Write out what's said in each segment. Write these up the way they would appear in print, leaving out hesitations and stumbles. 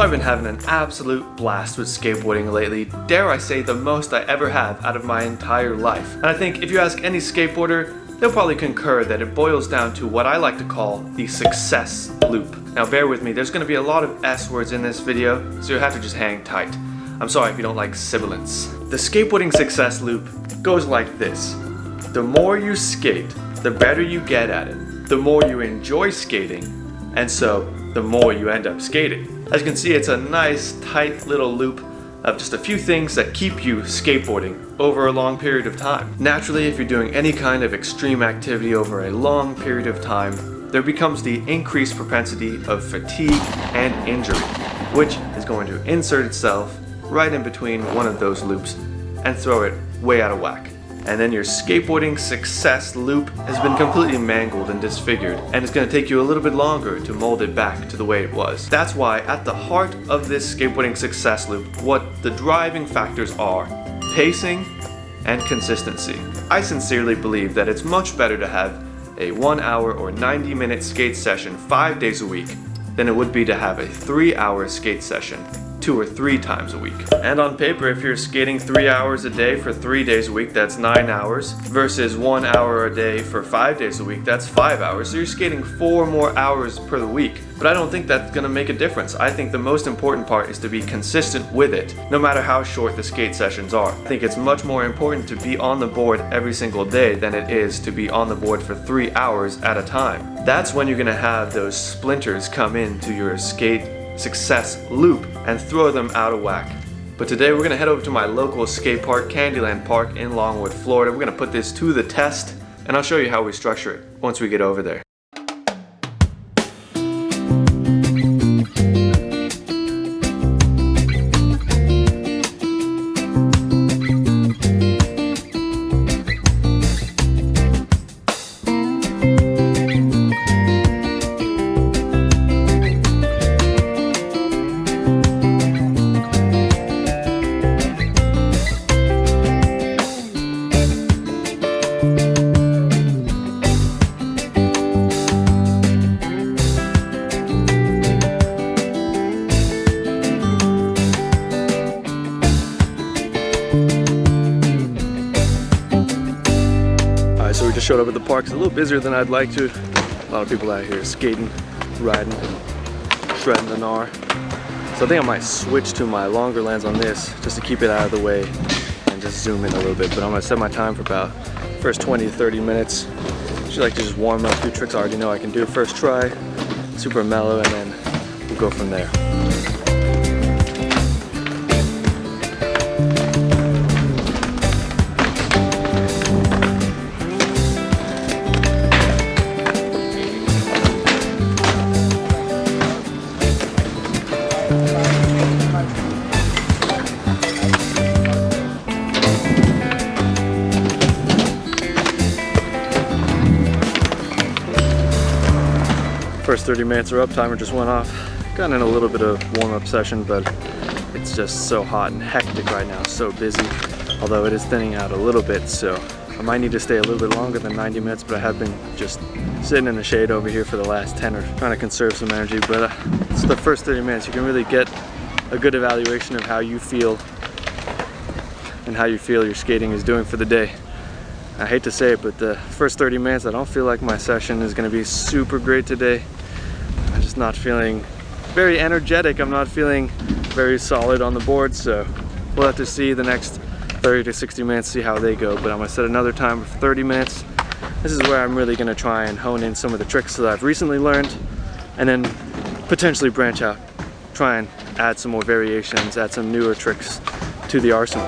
So I've been having an absolute blast with skateboarding lately, dare I say the most I ever have out of my entire life. And I think if you ask any skateboarder, they'll probably concur that it boils down to what I like to call the success loop. Now bear with me, there's going to be a lot of S words in this video, so you'll have to just hang tight. I'm sorry if you don't like sibilants. The skateboarding success loop goes like this. The more you skate, the better you get at it. The more you enjoy skating, and so the more you end up skating. As you can see, it's a nice tight little loop of just a few things that keep you skateboarding over a long period of time. Naturally, if you're doing any kind of extreme activity over a long period of time, there becomes the increased propensity of fatigue and injury, which is going to insert itself right in between one of those loops and throw it way out of whack. And then your skateboarding success loop has been completely mangled and disfigured, and it's going to take you a little bit longer to mold it back to the way it was. That's why at the heart of this skateboarding success loop, what the driving factors are pacing and consistency. I sincerely believe that it's much better to have a 1 hour or 90-minute skate session 5 days a week than it would be to have a 3-hour skate session 2 or 3 times a week. And on paper, if you're skating 3 hours a day for 3 days a week, that's 9 hours, versus 1 hour a day for 5 days a week, that's 5 hours. So you're skating 4 more hours per week. But I don't think that's gonna make a difference. I think the most important part is to be consistent with it, no matter how short the skate sessions are. I think it's much more important to be on the board every single day than it is to be on the board for 3 hours at a time. That's when you're gonna have those splinters come into your skate success loop and throw them out of whack. But today we're gonna head over to my local skate park, Candyland Park in Longwood, Florida. We're gonna put this to the test, and I'll show you how we structure it once we get over there. So we just showed up at the park. It's a little busier than I'd like to. A lot of people out here skating, riding, shredding the gnar. So I think I might switch to my longer lens on this just to keep it out of the way and just zoom in a little bit. But I'm gonna set my time for about first 20 to 30 minutes. Just like to just warm up a few tricks I already know I can do. First try, super mellow, and then we'll go from there. First 30 minutes are up, timer just went off. Got in a little bit of warm-up session, but it's just so hot and hectic right now, so busy. Although it is thinning out a little bit, so I might need to stay a little bit longer than 90 minutes, but I have been just sitting in the shade over here for the last 10 or trying to conserve some energy. But it's the first 30 minutes. You can really get a good evaluation of how you feel and how you feel your skating is doing for the day. I hate to say it, but the first 30 minutes, I don't feel like my session is gonna be super great today. I'm just not feeling very energetic. I'm not feeling very solid on the board, so we'll have to see the next 30 to 60 minutes, see how they go. But I'm gonna set another timer for 30 minutes. This is where I'm really gonna try and hone in some of the tricks that I've recently learned, and then potentially branch out, try and add some more variations, add some newer tricks to the arsenal.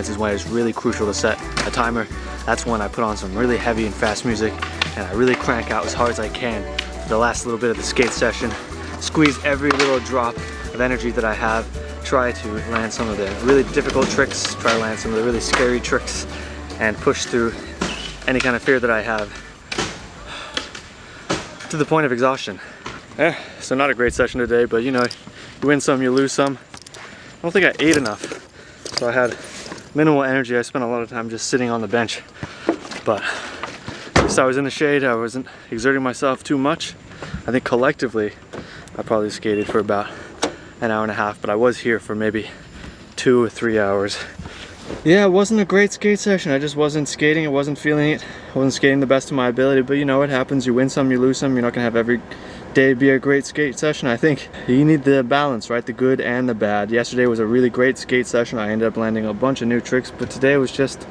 points is when it's really crucial to set a timer. That's when I put on some really heavy and fast music and I really crank out as hard as I can for the last little bit of the skate session. Squeeze every little drop of energy that I have. Try to land some of the really difficult tricks, try to land some of the really scary tricks, and push through any kind of fear that I have to the point of exhaustion. So not a great session today, but you know, you win some, you lose some. I don't think I ate enough, so I had minimal energy. I spent a lot of time just sitting on the bench, but at least I was in the shade. I wasn't exerting myself too much. I think collectively I probably skated for about an hour and a half, but I was here for maybe 2 or 3 hours. Yeah, it wasn't a great skate session. I just wasn't skating. I wasn't feeling it. I wasn't skating the best of my ability, but you know, it happens. You win some, you lose some. You're not gonna have every day be a great skate session. I think you need the balance, right? The good and the bad. Yesterday was a really great skate session. I ended up landing a bunch of new tricks, but today was just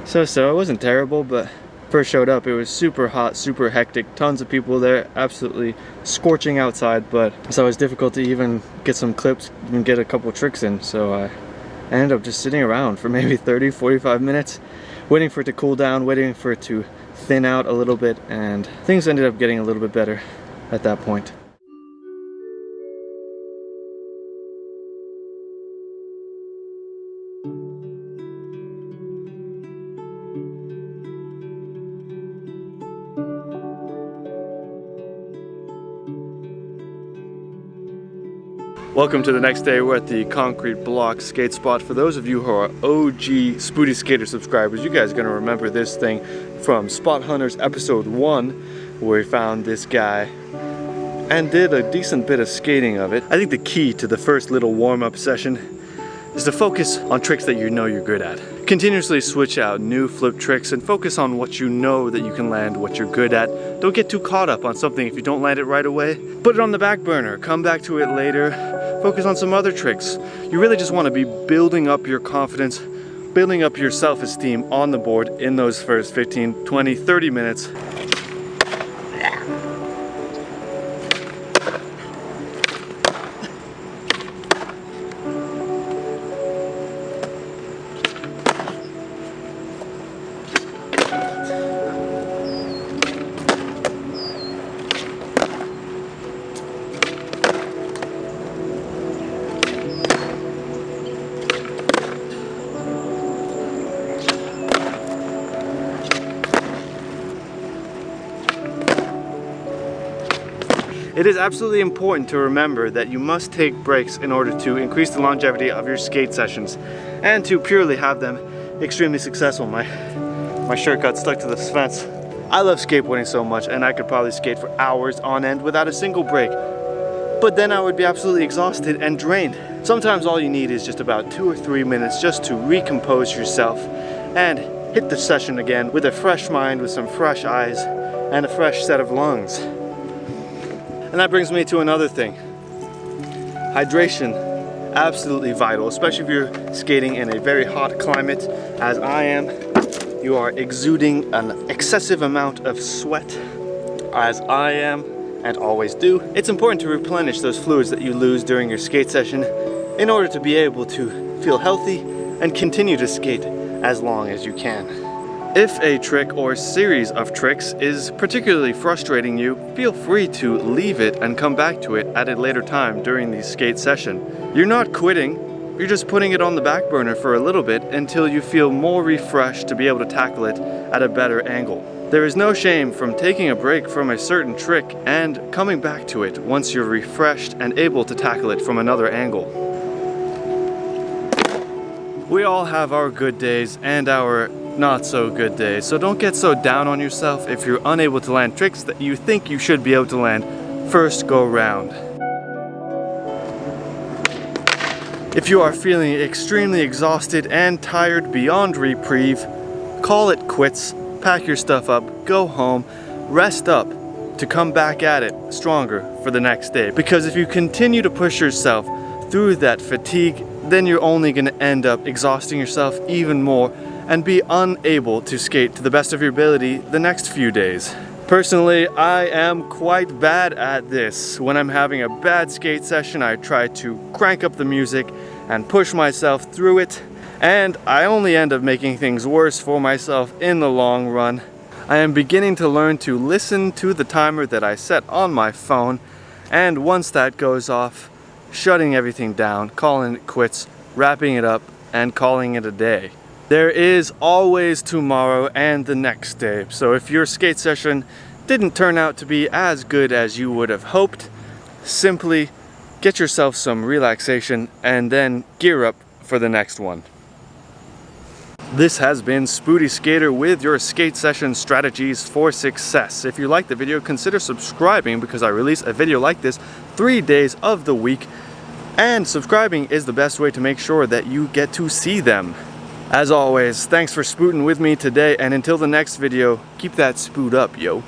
so-so. It wasn't terrible, but first showed up, it was super hot, super hectic, tons of people there, absolutely scorching outside, but so it was difficult to even get some clips and get a couple tricks in. So I ended up just sitting around for maybe 30-45 minutes, waiting for it to cool down, waiting for it to thin out a little bit, and things ended up getting a little bit better at that point. Welcome to the next day. We're at the concrete block skate spot. For those of you who are OG Spootyskater subscribers, you guys are gonna remember this thing from Spot Hunters episode 1, where we found this guy and did a decent bit of skating of it. I think the key to the first little warm-up session is to focus on tricks that you know you're good at. Continuously switch out new flip tricks and focus on what you know that you can land, what you're good at. Don't get too caught up on something if you don't land it right away. Put it on the back burner, come back to it later, focus on some other tricks. You really just want to be building up your confidence, building up your self-esteem on the board in those first 15, 20, 30 minutes. It is absolutely important to remember that you must take breaks in order to increase the longevity of your skate sessions and to purely have them extremely successful. My shirt got stuck to this fence. I love skateboarding so much, and I could probably skate for hours on end without a single break. But then I would be absolutely exhausted and drained. Sometimes all you need is just about 2 or 3 minutes just to recompose yourself and hit the session again with a fresh mind, with some fresh eyes, and a fresh set of lungs. And that brings me to another thing. Hydration, absolutely vital, especially if you're skating in a very hot climate, as I am. You are exuding an excessive amount of sweat, as I am and always do. It's important to replenish those fluids that you lose during your skate session in order to be able to feel healthy and continue to skate as long as you can. If a trick or series of tricks is particularly frustrating you, feel free to leave it and come back to it at a later time during the skate session. You're not quitting, you're just putting it on the back burner for a little bit until you feel more refreshed to be able to tackle it at a better angle. There is no shame from taking a break from a certain trick and coming back to it once you're refreshed and able to tackle it from another angle. We all have our good days and our not so good days, so don't get so down on yourself if you're unable to land tricks that you think you should be able to land first go round. If you are feeling extremely exhausted and tired beyond reprieve, call it quits, pack your stuff up, go home, rest up to come back at it stronger for the next day. Because if you continue to push yourself through that fatigue, then you're only going to end up exhausting yourself even more and be unable to skate to the best of your ability the next few days. Personally, I am quite bad at this. When I'm having a bad skate session, I try to crank up the music and push myself through it And I only end up making things worse for myself in the long run. I am beginning to learn to listen to the timer that I set on my phone, and once that goes off, shutting everything down, calling it quits, wrapping it up, and calling it a day. There is always tomorrow and the next day, so if your skate session didn't turn out to be as good as you would have hoped, simply get yourself some relaxation and then gear up for the next one. This has been Spootyskater with your skate session strategies for success. If you liked the video, consider subscribing because I release a video like this 3 days of the week, and subscribing is the best way to make sure that you get to see them. As always, thanks for spooting with me today, and until the next video, keep that spoot up, yo.